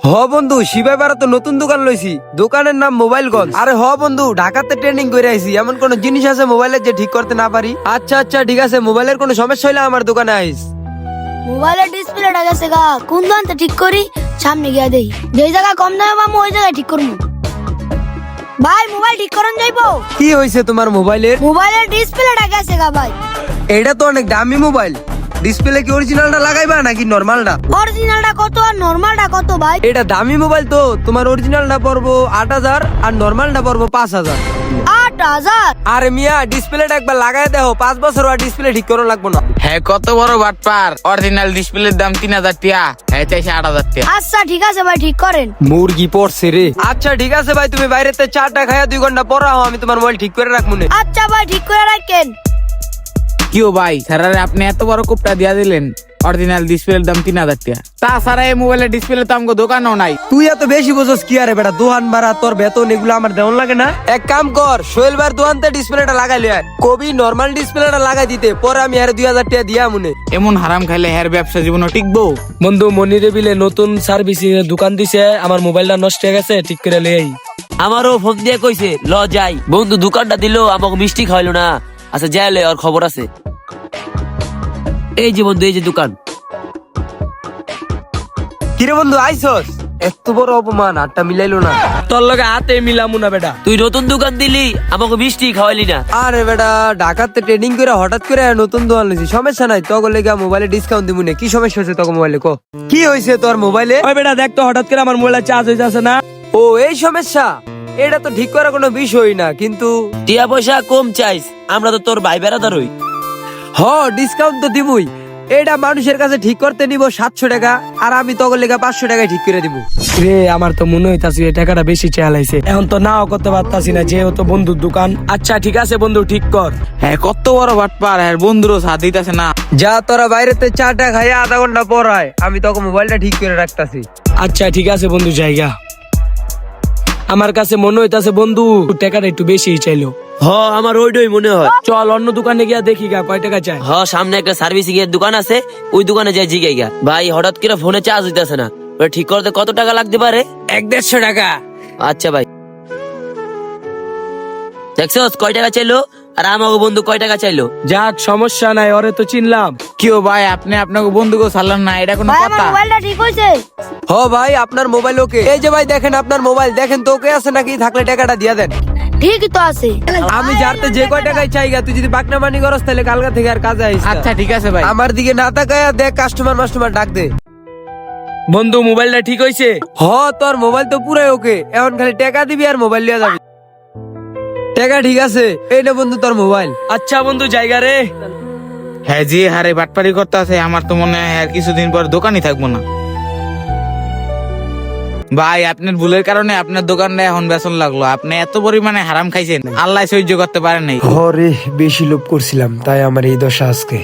বন্ধু শিবাইবার তো নতুন দোকান লইছি, দোকানের নাম মোবাইলগঞ্জ। আরে বন্ধু, ঢাকাতে ট্রেনিং করে আইছি। এমন কোন জিনিস আছে মোবাইলের যে ঠিক করতে না পারি? আচ্ছা আচ্ছা ঠিক আছে, মোবাইলের কোনো সমস্যা হইলে আমার দোকানে আইস। মোবাইলের ডিসপ্লেটা গেছে গা, কোন দোকানটা ঠিক করি? সামনে গিয়া দেই, যেই জায়গা কম দামে পাবো ওই জায়গায় ঠিক করবো। ভাই মোবাইল ঠিক করেন যাইবো? কি হয়েছে তোমার মোবাইলের? মোবাইলের ডিসপ্লেটা গেছে গা ভাই। এটা তো অনেক দামি মোবাইল, ডিসপ্লে কি অরিজিনালটা লাগাইবা নাকি নরমালটা? অরিজিনালটা কত আর নরমালটা কত ভাই? এটা দামি মোবাইল তো, তোমার অরিজিনালটা পড়বো 8,000 আর নরমালটা পড়বো 5,000। 8,000? আরে মিয়া, ডিসপ্লেটা একবার লাগাই দেখো, 5 বছর আর ডিসপ্লে ঠিক করো লাগবো না। হ্যাঁ, কত বড় বাটপার! অরিজিনাল ডিসপ্লের দাম 3,000 টাকা, হ্যাঁ চাইছে 8,000 টাকা। আচ্ছা ঠিক আছে ভাই, ঠিক করেন। মুরগি পড়ছে রে। আচ্ছা ঠিক আছে ভাই, তুমি বাইরেতে চাটা খাইয়া 2 ঘন্টা পর আও, আমি তোমার মোবাইল ঠিক করে রাখবো নে। আচ্ছা ভাই, ঠিক করে রাখেন। কিও ভাই, স্যারারে আপনি এত বড় কোপটা দিয়া দিলেন? অরিজিনাল ডিসপ্লের দাম 3,000 টাকা। তাছাড়া এই মোবাইলের ডিসপ্লে তো আমাকে দোকানও নাই। তুই এত বেশি বুঝোস কি? আরে বেটা, দোকান ভাড়া, তোর বেতন, এগুলো আমার দেওয়ান লাগে না? এক কাম কর, সোহেল ভাইয়ের দোকানতে ডিসপ্লেটা লাগাই লিয়া, কবি নরমাল ডিসপ্লেটা লাগাই দিতে, পরে আমি আর 2,000 টাকা দিয়া মনে। এমন হারাম খাইলে হের ব্যবসা জীবনও টিকবো? বন্ধু মনিরে বিলে নতুন সার্ভিসিং এর দোকান দিছে, আমার মোবাইলটা নষ্ট হয়ে গেছে, ঠিক করে লই। আমারও ফোন দিয়ে কইছে ল যাই। বন্ধু দোকানটা দিল, আমাকে মিষ্টি খাওয়াইলো না। আচ্ছা যাইলে ওর খবর আছে। এই যে বন্ধু, এই যে দোকান। কিরে বন্ধু, আইসস? এত বড় অপমান, আটটা মিলাইলো না। তোর লগে হাতে মিলামু না বেটা। তুই নতুন দোকান দিলি, আমাকে মিষ্টি খাওয়াইলি না। আরে বেটা, ঢাকাতে ট্রেনিং করে হঠাৎ করে নতুন দোকান লইছি, সমস্যা নাই, তখন লেগে মোবাইলে ডিসকাউন্ট দিব না। কি সমস্যা হয়েছে তোর মোবাইলে? কো কি হয়েছে তোর মোবাইলে? ওই বেটা দেখ তো, হঠাৎ করে আমার মোবাইল চার্জ হয়ে যাচ্ছে না। ও এই সমস্যা, এটা তো ঠিক করার কোনো বিষয় না, কিন্তু টিয়া পয়সা কম চাইস, আমরা তো তোর ভাই বেড়াদার হই। ডিসকাউন্ট তো দিবই। এটা মানুষের কাছে ঠিক করতে নিব 700 টাকা, আর আমি তখন লেগে 500 টাকায় ঠিক করে দিব। রে আমার তো মনে হইতাছে এই টাকাটা বেশি চালাইছে, এখন তো নাও করতে পারতাছি না, যেহেতু বন্ধুর দোকান। আচ্ছা ঠিক আছে বন্ধু, ঠিক কর। হ্যাঁ, কত বড় বাটপার! হ্যাঁ, বন্ধুরও সাথ দিতেছে না। যা, তোরা বাইরেতে চাটা খাইয়া আধা ঘন্টা পর আয়, আমি তখন মোবাইলটা ঠিক করে রাখতাছি। আচ্ছা ঠিক আছে বন্ধু, জায়গা আমার কাছে মনে হইতাছে বন্ধু টাকাটা একটু বেশি চাইলো। আমার ওইটাই মনে হয়। চল অন্য দোকানে গিয়া দেখি গা কয় টাকা চাই। সামনে একটা সার্ভিসিং এর দোকান আছে, ওই দোকানে যাই জিগাই গা। ভাই হঠাৎ করে ফোনে চার্জ হইতাছে না, ওটা ঠিক করতে কত টাকা লাগতে পারে? 100-150 টাকা। আচ্ছা ভাই, দেখছস কয় টাকা চাইলো, আর আমাকে বন্ধু কয় টাকা চাইলো। যাক সমস্যা নাই, ওরে তো চিনলাম। কিও ভাই, আপনি আপনাকে বন্ধুকে ছাড়লেন না, এটা কোনো ভাই আমার কথা? মোবাইলটা ঠিক হয়েছে। ভাই, আপনার মোবাইল ওকে। এই যে ভাই দেখেন, আপনার মোবাইল দেখেন তো ওকে আছে নাকি, থাকলে টাকাটা দিয়া দেন। ঠিকই তো আছে। আমি যারতে যে কয় টাকায় চাইগা, তুই যদি বাকনা মানি করস তাহলে কালকা থেকে আর কাজে আইস না। আচ্ছা ঠিক আছে ভাই। আমার দিকে না তাকায়া দেখ, কাস্টমার ডাক দে। বন্ধু মোবাইলটা ঠিক হইছে? তোর মোবাইল তো পুরাই ওকে, এখন খালি টাকা দিবি আর মোবাইল লিয়া যাবি। টাকা ঠিক আছে, এই না বন্ধু তোর মোবাইল। আচ্ছা বন্ধু, জায়গা রে। হ্যাঁ, যে হারে বাটপারি করতে আছে, আমার তো মনে হয় আর কিছুদিন পর দোকানই থাকবো না। ভাই, আপনার ভুলের কারণে আপনার দোকানটা এখন বেতন লাগলো। আপনি এত পরিমাণে হারাম খাইছেন, আল্লাহ সহ্য করতে পারেন নাই। বেশি লোভ করছিলাম, তাই আমার এই দশা আজকে।